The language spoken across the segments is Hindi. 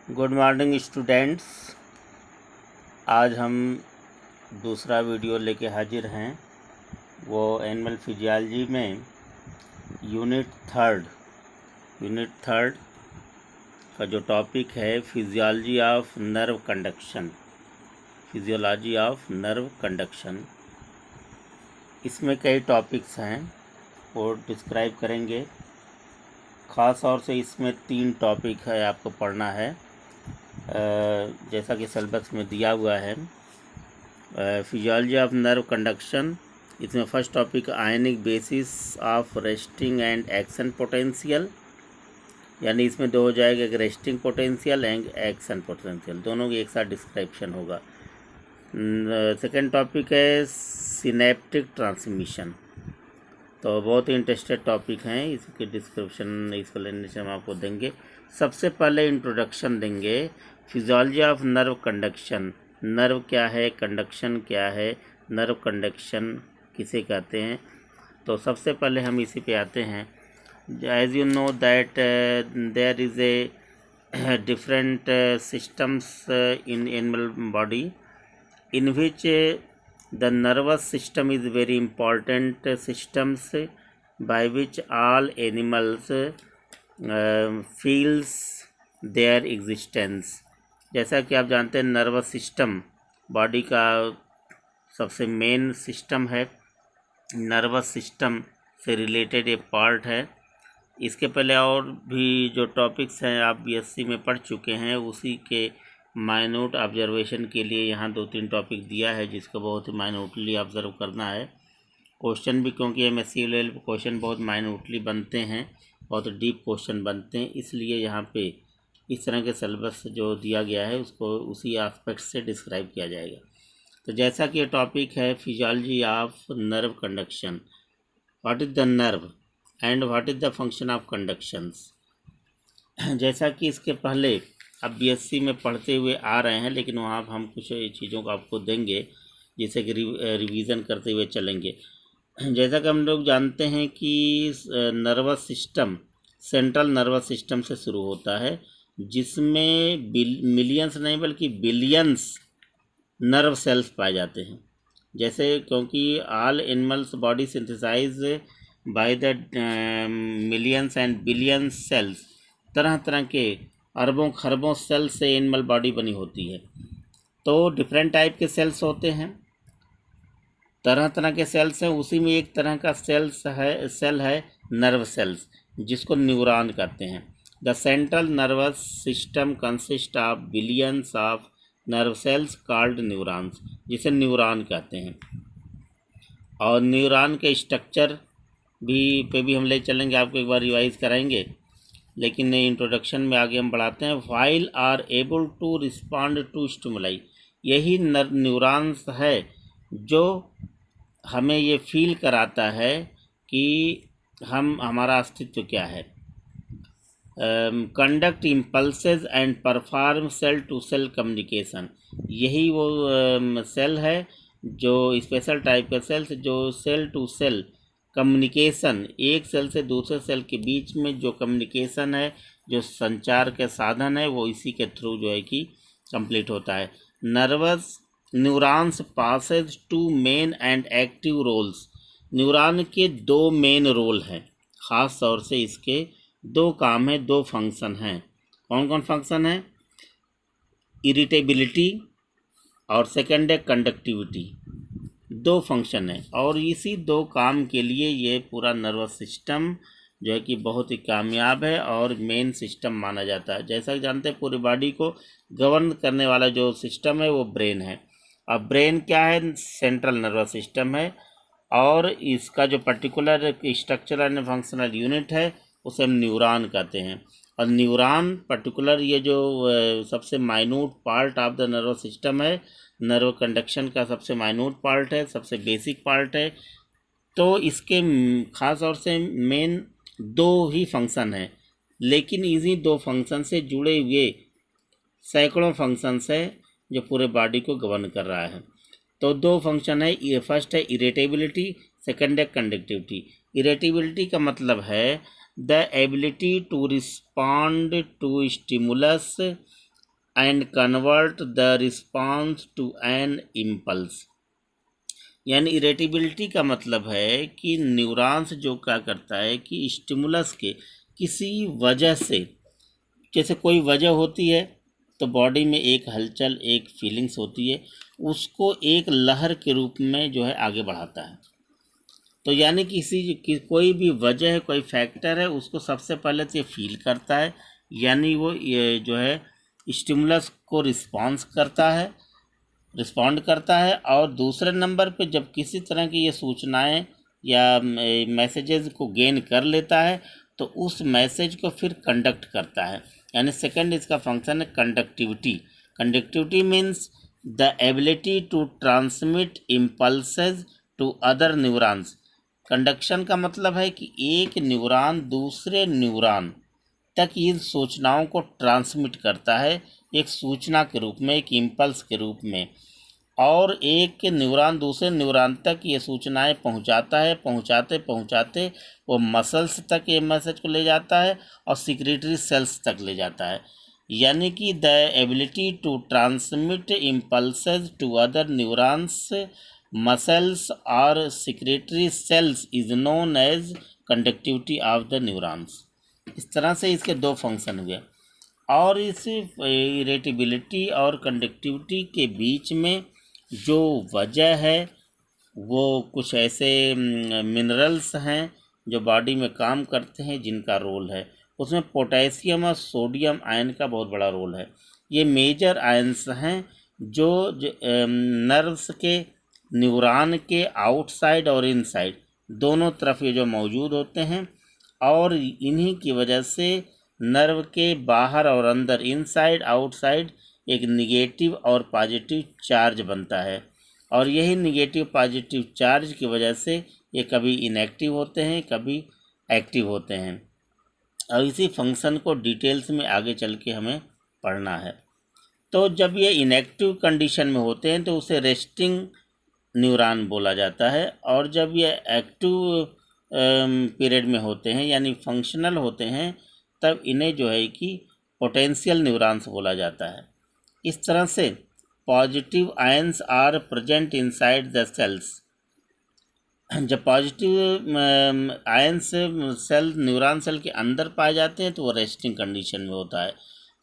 Good morning students. आज हम दूसरा वीडियो लेके हाजिर हैं। वो एनिमल फिजियोलॉजी में यूनिट थर्ड का जो टॉपिक है फिजियोलॉजी ऑफ नर्व कंडक्शन। इसमें कई टॉपिक्स हैं, वो डिस्क्राइब करेंगे। ख़ास तौर से इसमें 3 टॉपिक है आपको पढ़ना है, जैसा कि सिलेबस में दिया हुआ है। फिजियोलॉजी ऑफ नर्व कंडक्शन, इसमें first topic ionic basis of resting and action potential, यानी इसमें 2 हो जाएगा, एक resting potential and action potential, दोनों की एक साथ डिस्क्रिप्शन होगा। सेकेंड टॉपिक है सिनेप्टिक ट्रांसमिशन। तो बहुत ही इंटरेस्टेड टॉपिक हैं, इसके डिस्क्रिप्शन एक्सप्लेनेशन हम आपको देंगे। सबसे पहले इंट्रोडक्शन देंगे physiology of nerve conduction. Nerve क्या है, कंडक्शन क्या है, नर्व कंडक्शन किसे कहते हैं। तो सबसे पहले हम इसी पे आते हैं। As you know that there is a different systems in animal body in which the nervous system is very important systems by which all animals feels their existence। जैसा कि आप जानते हैं नर्वस सिस्टम बॉडी का सबसे मेन सिस्टम है, नर्वस सिस्टम से रिलेटेड एक पार्ट है। इसके पहले और भी जो टॉपिक्स हैं आप बीएससी में पढ़ चुके हैं, उसी के माइन्यूट ऑब्जर्वेशन के लिए यहाँ 2-3 टॉपिक दिया है, जिसको बहुत ही माइन्यूटली ऑब्जर्व करना है। क्वेश्चन भी, क्योंकि एमएससी लेवल पे क्वेश्चन बहुत माइन्यूटली बनते हैं, बहुत डीप क्वेश्चन बनते हैं, इसलिए यहाँ पे इस तरह के सिलेबस जो दिया गया है उसको उसी एस्पेक्ट से डिस्क्राइब किया जाएगा। तो जैसा कि ये टॉपिक है physiology of nerve conduction, what is the nerve and what is the function of conductions. जैसा कि इसके पहले अब बीएससी में पढ़ते हुए आ रहे हैं, लेकिन वहाँ हम कुछ चीज़ों को आपको देंगे जिसे कि रिवीजन करते हुए चलेंगे। जैसा कि हम लोग जानते हैं कि nervous system central nervous system से शुरू होता है, जिसमें मिलियंस नहीं बल्कि बिलियंस नर्व सेल्स पाए जाते हैं। जैसे क्योंकि all animals body synthesize by the millions and billions cells, तरह तरह के अरबों खरबों सेल से एनिमल बॉडी बनी होती है। तो डिफरेंट टाइप के सेल्स होते हैं, तरह तरह के सेल्स हैं। उसी में एक तरह का सेल है नर्व सेल्स, जिसको न्यूरॉन कहते हैं। The central nervous system consist of billions of nerve cells called neurons, जिसे न्यूरॉन कहते हैं। और न्यूरॉन के स्ट्रक्चर भी हम ले चलेंगे, आपको एक बार रिवाइज कराएंगे, लेकिन इंट्रोडक्शन में आगे हम बढ़ाते हैं। While are able to respond to stimuli, यही न्यूरॉन्स है जो हमें ये फील कराता है कि हमारा अस्तित्व क्या है। Conduct impulses and perform cell to cell communication, यही वो सेल है जो स्पेशल टाइप का सेल्स जो सेल टू सेल कम्युनिकेशन, एक सेल से दूसरे सेल के बीच में जो कम्युनिकेशन है, जो संचार के साधन है, वो इसी के थ्रू जो है कि कंप्लीट होता है। Nervous neurons passes 2 main and active roles, neuron के 2 मेन रोल हैं, ख़ास तौर से इसके 2 काम हैं, 2 फंक्शन हैं। कौन कौन फंक्शन है? इरिटेबिलिटी और सेकेंड है कंडक्टिविटी। 2 फंक्शन है, और इसी 2 काम के लिए ये पूरा नर्वस सिस्टम जो है कि बहुत ही कामयाब है और मेन सिस्टम माना जाता है। जैसा कि जानते हैं पूरी बॉडी को गवर्न करने वाला जो सिस्टम है वो ब्रेन है। अब ब्रेन क्या है? सेंट्रल नर्वस सिस्टम है, और इसका जो particular structural and functional unit है उसे हम न्यूरॉन कहते हैं। और न्यूरॉन पर्टिकुलर ये जो सबसे minute part of the nervous system है, नर्व कंडक्शन का सबसे माइन्यूट पार्ट है, सबसे बेसिक पार्ट है। तो इसके ख़ास तौर से मेन 2 ही फंक्शन हैं, लेकिन इन्हीं 2 फंक्शन से जुड़े हुए सैकड़ों फंक्शंस है जो पूरे बॉडी को गवर्न कर रहा है। तो 2 फंक्शन है, ये फर्स्ट है इरेटेबिलिटी, सेकंड है कंडक्टिविटी। इरेटेबिलिटी का मतलब है the ability to respond to stimulus and convert the response to an impulse. यानी इरेटिबिलिटी का मतलब है कि न्यूरॉन्स जो क्या करता है कि स्टिमुलस के किसी वजह से, जैसे कोई वजह होती है तो बॉडी में एक हलचल, एक फीलिंग्स होती है, उसको एक लहर के रूप में जो है आगे बढ़ाता है। तो यानी कोई भी वजह है, कोई फैक्टर है, उसको सबसे पहले तो ये फील करता है, यानी वो ये जो है स्टिमुलस को रिस्पॉन्ड करता है। और दूसरे नंबर पे जब किसी तरह की ये सूचनाएं या मैसेजेस को गेन कर लेता है तो उस मैसेज को फिर कंडक्ट करता है। यानी सेकंड इसका फंक्शन है conductivity. Conductivity means the ability to transmit impulses to other neurons. Conduction का मतलब है कि एक न्यूरॉन दूसरे न्यूरॉन तक इन सूचनाओं को ट्रांसमिट करता है, एक सूचना के रूप में, एक इम्पल्स के रूप में, और एक न्यूरॉन दूसरे न्यूरॉन तक ये सूचनाएं पहुंचाता है। पहुंचाते पहुंचाते वो मसल्स तक ये मैसेज को ले जाता है और सिक्रेटरी सेल्स तक ले जाता है। यानी कि the ability to transmit impulses to other neurons, muscles और secretory cells is known as conductivity of the neurons. इस तरह से इसके दो फंक्शन हुए। और इस इरेटिबिलिटी और कंडक्टिविटी के बीच में जो वजह है वो कुछ ऐसे मिनरल्स हैं जो बॉडी में काम करते हैं, जिनका रोल है। उसमें पोटेशियम और सोडियम आयन का बहुत बड़ा रोल है। ये मेजर आयन्स हैं जो नर्व्स के, न्यूरॉन के आउटसाइड और इनसाइड दोनों तरफ ये जो मौजूद होते हैं, और इन्हीं की वजह से नर्व के बाहर और अंदर, इनसाइड आउटसाइड, एक निगेटिव और पॉजिटिव चार्ज बनता है। और यही निगेटिव पॉजिटिव चार्ज की वजह से ये कभी इनएक्टिव होते हैं, कभी एक्टिव होते हैं। और इसी फंक्शन को डिटेल्स में आगे चल के हमें पढ़ना है। तो जब ये इनएक्टिव कंडीशन में होते हैं तो उसे रेस्टिंग न्यूरॉन बोला जाता है, और जब ये एक्टिव पीरियड में होते हैं यानी फंक्शनल होते हैं तब इन्हें जो है कि पोटेंशियल न्यूरॉन्स बोला जाता है। इस तरह से positive ions are present inside the cells. जब positive ions cell, neuron cell के अंदर पाए जाते हैं तो वो रेस्टिंग कंडीशन में होता है,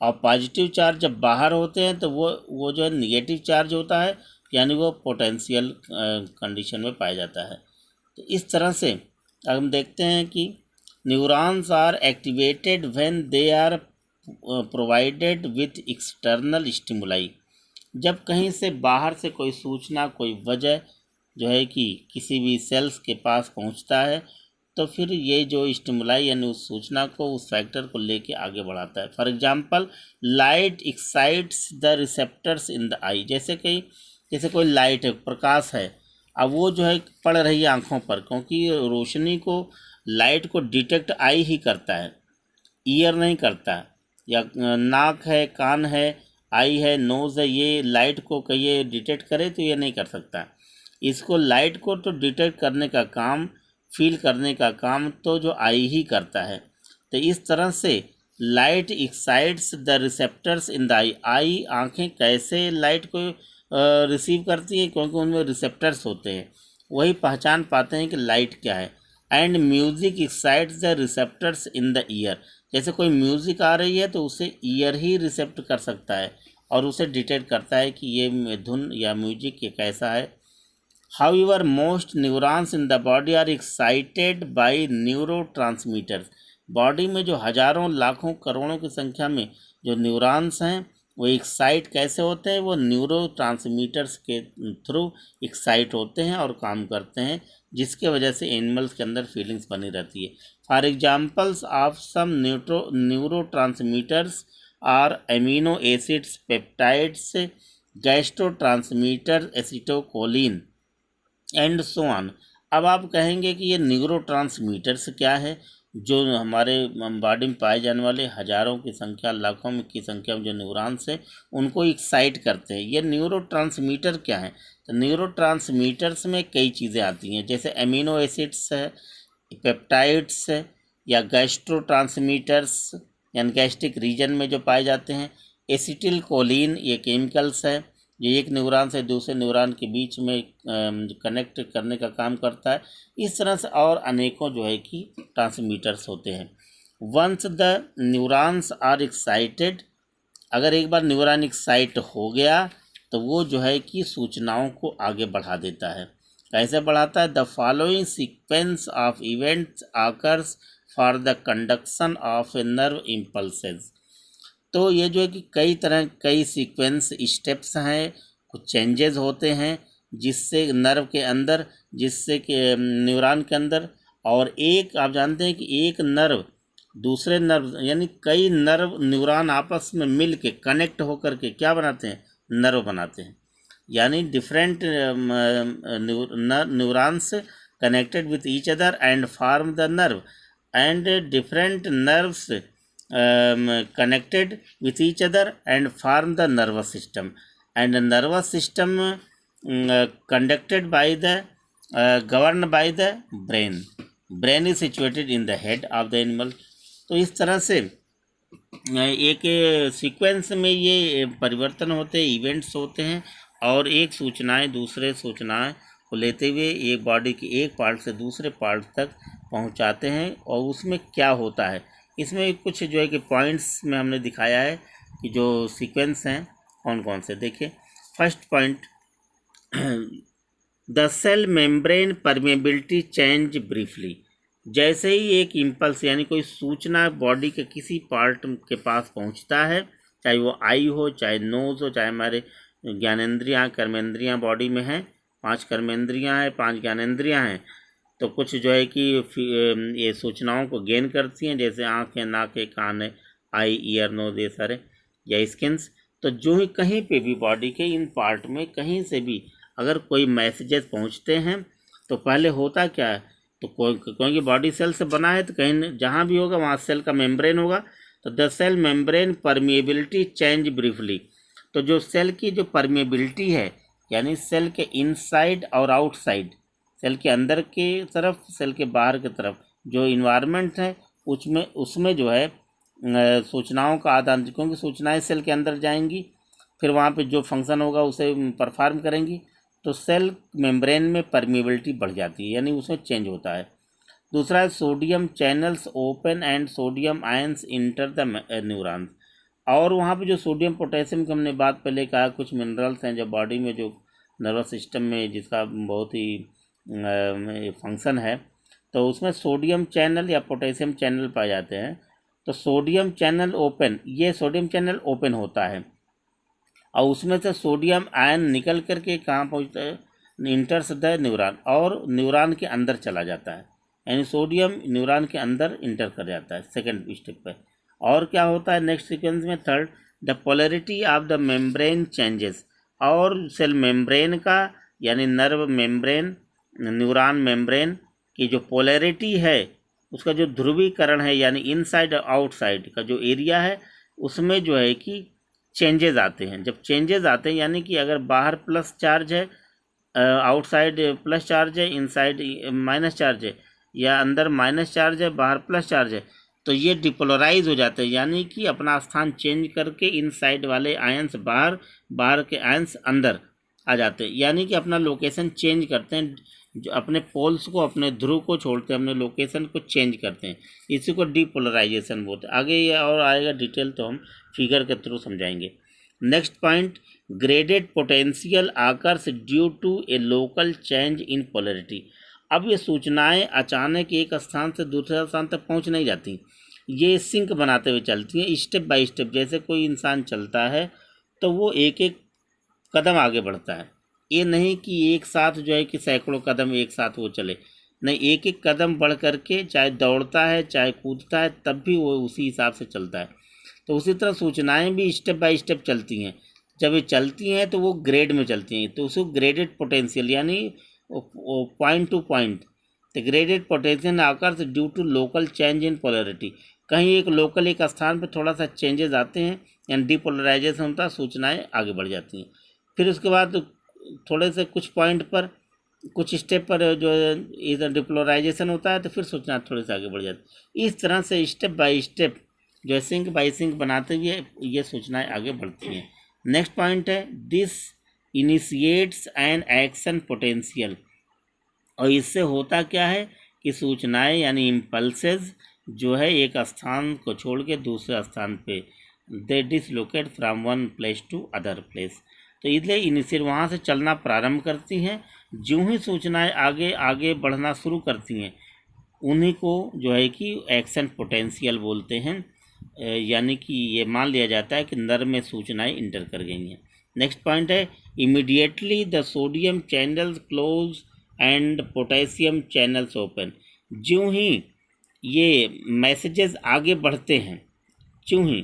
और पॉजिटिव चार्ज जब बाहर होते हैं तो वो जो है निगेटिव चार्ज होता है, यानी वो पोटेंशियल कंडीशन में पाया जाता है। तो इस तरह से हम देखते हैं कि neurons are activated when they are provided with external stimuli. जब कहीं से बाहर से कोई सूचना, कोई वजह जो है कि किसी भी सेल्स के पास पहुंचता है तो फिर ये जो स्टिमुलाई यानी उस सूचना को, उस फैक्टर को लेके आगे बढ़ाता है। For example, light excites the receptors in the eye. जैसे कोई लाइट है, प्रकाश है, अब वो जो है पड़ रही है आँखों पर, क्योंकि रोशनी को, लाइट को डिटेक्ट आई ही करता है, ईयर नहीं करता। या नाक है, कान है, आई है, नोज़ है, ये लाइट को कहिए डिटेक्ट करे तो ये नहीं कर सकता। इसको, लाइट को तो डिटेक्ट करने का काम, फील करने का काम तो जो आई ही करता है। तो इस तरह से light excites the receptors in the eye. Eye, आँखें कैसे लाइट को रिसीव करती हैं, क्योंकि उनमें रिसेप्टर्स होते हैं, वही पहचान पाते हैं कि लाइट क्या है। And music excites the receptors in the year. जैसे कोई म्यूज़िक आ रही है तो उसे ईयर ही रिसेप्ट कर सकता है और उसे डिटेक्ट करता है कि ये धुन या म्यूजिक ये कैसा है। However, most neurons in the body are excited by neurotransmitters. Body में जो हजारों, लाखों, करोड़ों की संख्या में जो न्यूरॉन्स हैं वो एक्साइट कैसे होते हैं, वो न्यूरो ट्रांसमीटर्स के थ्रू एक्साइट होते हैं और काम करते हैं, जिसके वजह से एनिमल्स के अंदर फीलिंग्स बनी रहती है। For examples of some neuro transmitters are amino acids, peptides, gastro transmitter, acetylcholine and so on. अब आप कहेंगे कि ये न्यूरोट्रांसमीटर्स क्या है, जो हमारे बॉडी में पाए जाने वाले हजारों की संख्या, लाखों में की संख्या में जो न्यूरॉन्स हैं उनको एक्साइट करते हैं। ये न्यूरोट्रांसमीटर क्या है? तो न्यूरोट्रांसमीटर्स में कई चीज़ें आती हैं, जैसे एमिनो एसिड्स है, पेप्टाइड्स है, या गैस्ट्रो ट्रांसमीटर्स यानी गैस्ट्रिक रीजन में जो पाए जाते हैं, एसिटिल कोलिन ये केमिकल्स है, ये एक न्यूरॉन से दूसरे न्यूरॉन के बीच में कनेक्ट करने का काम करता है। इस तरह से और अनेकों जो है कि ट्रांसमीटर्स होते हैं। Once the neurons are excited, अगर एक बार न्यूरॉन एक्साइट हो गया तो वो जो है कि सूचनाओं को आगे बढ़ा देता है। कैसे बढ़ाता है? The following sequence of events occurs for the conduction of a nerve impulses. तो ये जो है कि कई सीक्वेंस स्टेप्स हैं, कुछ चेंजेस होते हैं जिससे नर्व के अंदर, जिससे कि न्यूरॉन के अंदर, और एक आप जानते हैं कि एक नर्व दूसरे नर्व यानी कई नर्व न्यूरॉन आपस में मिल के कनेक्ट होकर के क्या बनाते हैं? नर्व बनाते हैं। यानी different neurons connected with each other and form the nerve, and different nerves connected with each other and form the nervous system, and the nervous system conducted by the governed by the brain is situated in the head of the animal। तो इस तरह से एक सीक्वेंस में ये परिवर्तन होते हैं, इवेंट्स होते हैं, और एक सूचनाएं दूसरे सूचनाएं को लेते हुए एक बॉडी के एक पार्ट से दूसरे पार्ट तक पहुंचाते हैं। और उसमें क्या होता है, इसमें कुछ जो है कि पॉइंट्स में हमने दिखाया है कि जो सीक्वेंस हैं कौन कौन से। देखिए first point, the cell membrane permeability change briefly. जैसे ही एक इम्पल्स यानी कोई सूचना बॉडी के किसी पार्ट के पास पहुंचता है, चाहे वो आई हो, चाहे नोज़ हो, चाहे हमारे ज्ञानेंद्रियाँ कर्मेंद्रियाँ बॉडी में हैं, 5 कर्मेंद्रियाँ हैं, 5 ज्ञानेंद्रियाँ हैं, तो कुछ जो है कि ये सूचनाओं को गेन करती हैं, जैसे आँखें, नाकें, कान, आई, ईयर, नोज, ये सारे, या स्किन्स। तो जो ही कहीं पे भी बॉडी के इन पार्ट में कहीं से भी अगर कोई मैसेजेस पहुंचते हैं तो पहले होता क्या है, तो क्योंकि बॉडी सेल से बना है तो कहीं जहाँ भी होगा वहाँ सेल का मेम्ब्रेन होगा। तो the cell membrane permeability change briefly. तो जो सेल की जो परमिएबिलिटी है, यानी सेल के इनसाइड और आउटसाइड, सेल के अंदर की तरफ, सेल के बाहर की तरफ जो इन्वायरमेंट है उसमें जो है सूचनाओं का आदान, क्योंकि सूचनाएं सेल के अंदर जाएंगी, फिर वहाँ पे जो फंक्शन होगा उसे परफॉर्म करेंगी, तो सेल मेम्ब्रेन में परमिएबिलिटी बढ़ जाती है, यानी उसमें चेंज होता है। दूसरा है sodium channels open and sodium ions enter the neurons. और वहाँ पे जो सोडियम पोटेशियम की हमने बात पहले कहा, कुछ मिनरल्स हैं जो बॉडी में, जो नर्वस सिस्टम में जिसका बहुत ही फंक्शन है, तो उसमें सोडियम चैनल या पोटेशियम चैनल पाए जाते हैं। तो सोडियम चैनल ओपन, ये सोडियम चैनल ओपन होता है और उसमें से सोडियम आयन निकल करके कहाँ पहुँचता है? इंटर्स द न्यूरॉन, और न्यूरॉन के अंदर चला जाता है, यानी सोडियम न्यूरॉन के अंदर इंटर कर जाता है सेकेंड स्टेप पर। और क्या होता है नेक्स्ट सीक्वेंस में? Third, the polarity of the membrane changes. और सेल मेम्ब्रेन का यानी नर्व मेम्ब्रेन, न्यूरॉन मेम्ब्रेन की जो पोलैरिटी है, उसका जो ध्रुवीकरण है, यानी इनसाइड और आउटसाइड का जो एरिया है, उसमें जो है कि चेंजेस आते हैं। जब चेंजेस आते हैं यानी कि अगर बाहर प्लस चार्ज है, आउटसाइड प्लस चार्ज है, इनसाइड माइनस चार्ज है, या अंदर माइनस चार्ज है, बाहर प्लस चार्ज है, तो ये डिपोलराइज हो जाते हैं, यानी कि अपना स्थान चेंज करके इनसाइड वाले आयंस बाहर, बाहर के आयंस अंदर आ जाते हैं, यानी कि अपना लोकेशन चेंज करते हैं, जो अपने पोल्स को, अपने ध्रुव को छोड़ते हैं, अपने लोकेशन को चेंज करते हैं, इसी को डीपोलराइजेशन बोलते हैं। आगे ये और आएगा डिटेल, तो हम फिगर के थ्रू समझाएंगे। Next point, graded potential occurs due to a local change in polarity. अब ये सूचनाएं अचानक एक स्थान से दूसरे स्थान तक पहुंच नहीं जाती, ये सिंक बनाते हुए चलती हैं स्टेप बाय स्टेप। जैसे कोई इंसान चलता है तो वो एक एक कदम आगे बढ़ता है, ये नहीं कि एक साथ जो है कि सैकड़ों कदम एक साथ वो चले, नहीं, एक एक कदम बढ़ करके चाहे दौड़ता है चाहे कूदता है तब भी वो उसी हिसाब से चलता है। तो उसी तरह सूचनाएं भी स्टेप बाय स्टेप चलती हैं। जब ये चलती हैं तो वो ग्रेड में चलती हैं, तो उसको ग्रेडेड पोटेंशियल यानी point to point. The graded potential occurs due to local change in polarity. कहीं एक लोकल एक स्थान पर थोड़ा सा चेंजेस आते हैं, यानी डीपोलराइजेशन होता है, सूचनाएँ आगे बढ़ जाती हैं। फिर उसके बाद थोड़े से कुछ पॉइंट पर, कुछ स्टेप पर जो इधर डिपोलराइजेशन होता है, तो फिर सूचना थोड़े से आगे बढ़ जाती है। इस तरह से स्टेप बाय स्टेप जो सिंक बाई सिंक बनाते हुए ये सूचनाएं आगे बढ़ती हैं। नेक्स्ट पॉइंट है this initiates an action potential, और इससे होता क्या है कि सूचनाएं यानी इम्पल्सेस जो है एक स्थान को छोड़ के दूसरे स्थान पे they dislocate from one place to other place. तो इसलिए इनिशिएट वहाँ से चलना प्रारंभ करती हैं। जो ही सूचनाएं आगे आगे बढ़ना शुरू करती हैं उन्हीं को जो है कि एक्शन पोटेंशियल बोलते हैं, यानी कि ये मान लिया जाता है कि नर्व में सूचनाएं इंटर कर गई हैं। नेक्स्ट पॉइंट है immediately the sodium channels close and potassium channels open. ज्यों ही ये मैसेजेस आगे बढ़ते हैं ज्यों ही,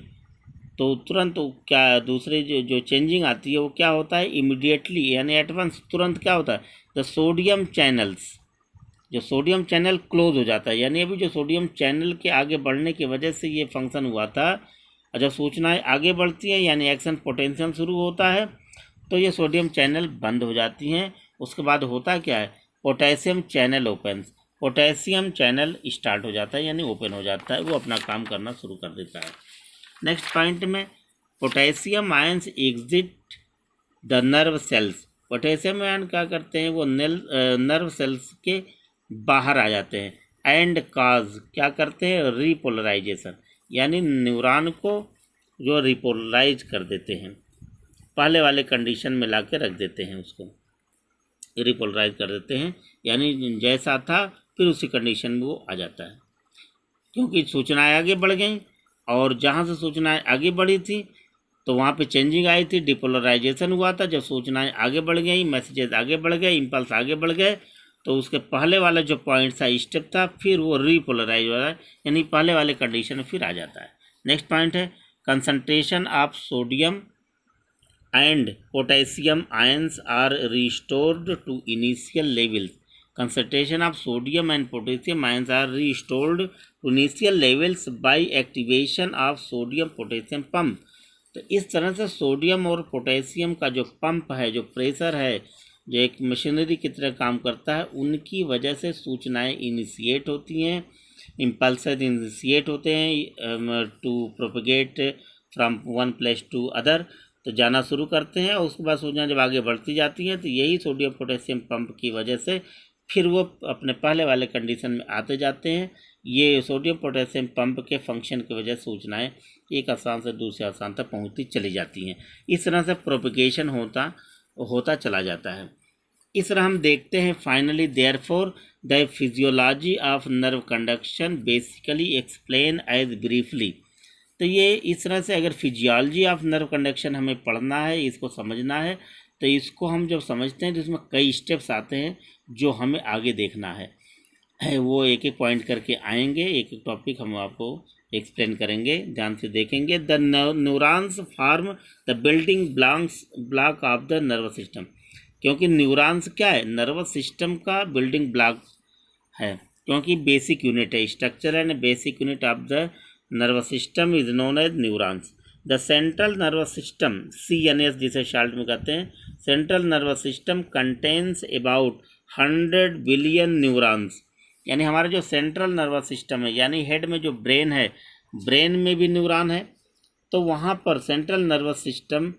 तो तुरंत क्या दूसरे जो चेंजिंग आती है वो क्या होता है इमीडिएटली यानी एट वंस, तुरंत क्या होता है द सोडियम चैनल्स, जो सोडियम चैनल क्लोज हो जाता है। यानी अभी जो सोडियम चैनल के आगे बढ़ने की वजह से ये फंक्शन हुआ था, और जब सूचनाएं आगे बढ़ती हैं यानी एक्शन पोटेंशियल शुरू होता है तो ये सोडियम चैनल बंद हो जाती हैं। उसके बाद होता क्या है potassium channel open, potassium channel start हो जाता है यानी ओपन हो जाता है, वो अपना काम करना शुरू कर देता है। नेक्स्ट पॉइंट में potassium ions exit the nerve cells. Potassium ion क्या करते हैं वो नर्व सेल्स के बाहर आ जाते हैं। एंड काज क्या करते हैं रिपोलराइजेशन, यानी न्यूरॉन को जो रिपोलराइज कर देते हैं, पहले वाले कंडीशन में ला के रख देते हैं, उसको रिपोलराइज कर देते हैं, यानी जैसा था फिर उसी कंडीशन में वो आ जाता है। क्योंकि सूचनाएं आगे बढ़ गई और जहाँ से सूचनाएं आगे बढ़ी थी तो वहाँ पे चेंजिंग आई थी, डिपोलराइजेशन हुआ था। जब सूचनाएं आगे बढ़ गई, मैसेजेस आगे बढ़ गए, इम्पल्स आगे बढ़ गए, तो उसके पहले वाला जो पॉइंट था स्टेप था फिर वो रिपोलराइज हो रहा है, यानी पहले वाले कंडीशन में फिर आ जाता है। नेक्स्ट पॉइंट है concentration of sodium and potassium ions are restored to initial levels. concentration of sodium and potassium ions are restored to initial levels by activation of sodium potassium pump। तो इस तरह से सोडियम और पोटेशियम का जो पंप है, जो प्रेशर है, जो एक मशीनरी की तरह काम करता है, उनकी वजह से सूचनाएं इनिशिएट होती हैं, इम्पल्सेस इनिशिएट होते हैं to propagate from one place to other, तो जाना शुरू करते हैं। और उसके बाद सूचना जब आगे बढ़ती जाती हैं तो यही सोडियम पोटेशियम पंप की वजह से फिर वो अपने पहले वाले कंडीशन में आते जाते हैं। ये सोडियम पोटेशियम पंप के फंक्शन की वजह से सूचनाएं एक स्थान से दूसरे स्थान तक पहुंचती चली जाती हैं। इस तरह से प्रोपगेशन होता चला जाता है। इस तरह हम देखते हैं finally therefore the physiology of nerve conduction basically explain as briefly. तो ये इस तरह से अगर फिजियोलॉजी ऑफ नर्व कंडक्शन हमें पढ़ना है, इसको समझना है, तो इसको हम जब समझते हैं तो इसमें कई स्टेप्स आते हैं जो हमें आगे देखना है। वो एक एक पॉइंट करके आएंगे, एक एक टॉपिक हम आपको एक्सप्लेन करेंगे, ध्यान से देखेंगे। The neurons form the building block of the nervous system. क्योंकि न्यूरॉन्स क्या है, नर्वस सिस्टम का बिल्डिंग ब्लॉक है, क्योंकि बेसिक यूनिट है, structure and basic unit of the nervous system is known as neurons. The central nervous system CNS जिसे शॉर्ट में कहते हैं, central nervous system contains about 100 billion neurons. यानी हमारा जो सेंट्रल नर्वस सिस्टम है, यानी हेड में जो ब्रेन है, ब्रेन में भी न्यूरॉन है, तो वहाँ पर central nervous system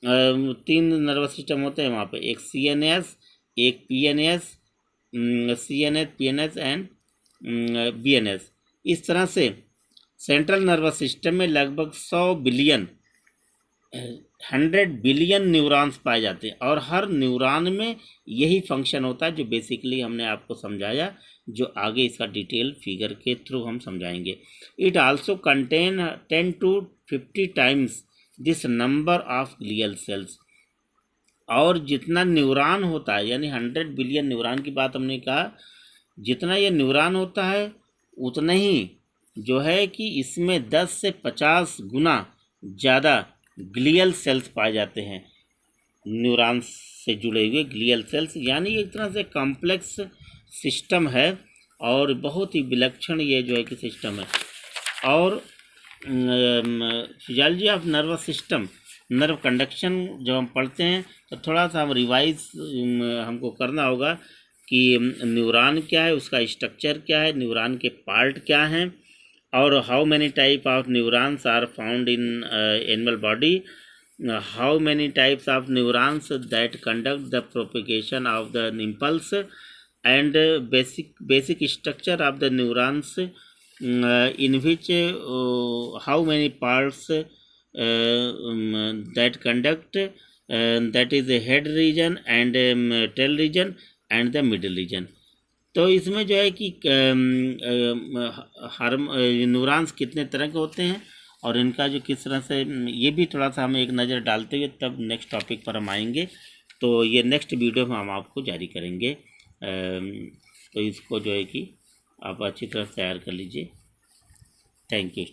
3 nervous system होते हैं वहाँ पे, एक CNS, एक PNS, CNS, PNS and BNS। इस तरह से सेंट्रल नर्वस सिस्टम में लगभग 100 बिलियन न्यूरॉन्स पाए जाते हैं, और हर न्यूरॉन में यही फंक्शन होता है जो बेसिकली हमने आपको समझाया, जो आगे इसका डिटेल फिगर के थ्रू हम समझाएंगे। It also contain 10 to 50 times this number of glial cells. और जितना न्यूरॉन होता है, यानी 100 बिलियन न्यूरॉन की बात हमने कहा, जितना ये न्यूरॉन होता है उतना ही जो है कि इसमें 10 से 50 गुना ज़्यादा ग्लियल सेल्स पाए जाते हैं, न्यूरॉन्स से जुड़े हुए ग्लियल सेल्स। यानी एक तरह से कॉम्प्लेक्स सिस्टम है और बहुत ही विलक्षण ये जो है कि सिस्टम है। और physiology of nervous system, nerve conduction जब हम पढ़ते हैं तो थोड़ा सा हम रिवाइज हमको करना होगा कि न्यूरॉन क्या है, उसका स्ट्रक्चर क्या है, न्यूरॉन के पार्ट क्या हैं, और how many type of neurons are found in animal body, how many types of neurons that conduct the propagation of the impulse, and basic structure of the neurons, in which how many parts that conduct, that is the head region and tail region and the middle region. तो इसमें जो है कि हार्म न्यूरॉन्स कितने तरह के होते हैं और इनका जो किस तरह से, ये भी थोड़ा सा हम एक नज़र डालते हुए तब नेक्स्ट टॉपिक पर हम आएंगे। तो ये नेक्स्ट वीडियो में हम आपको जारी करेंगे। तो इसको जो है कि आप अच्छी तरह से तैयार कर लीजिए। Thank you.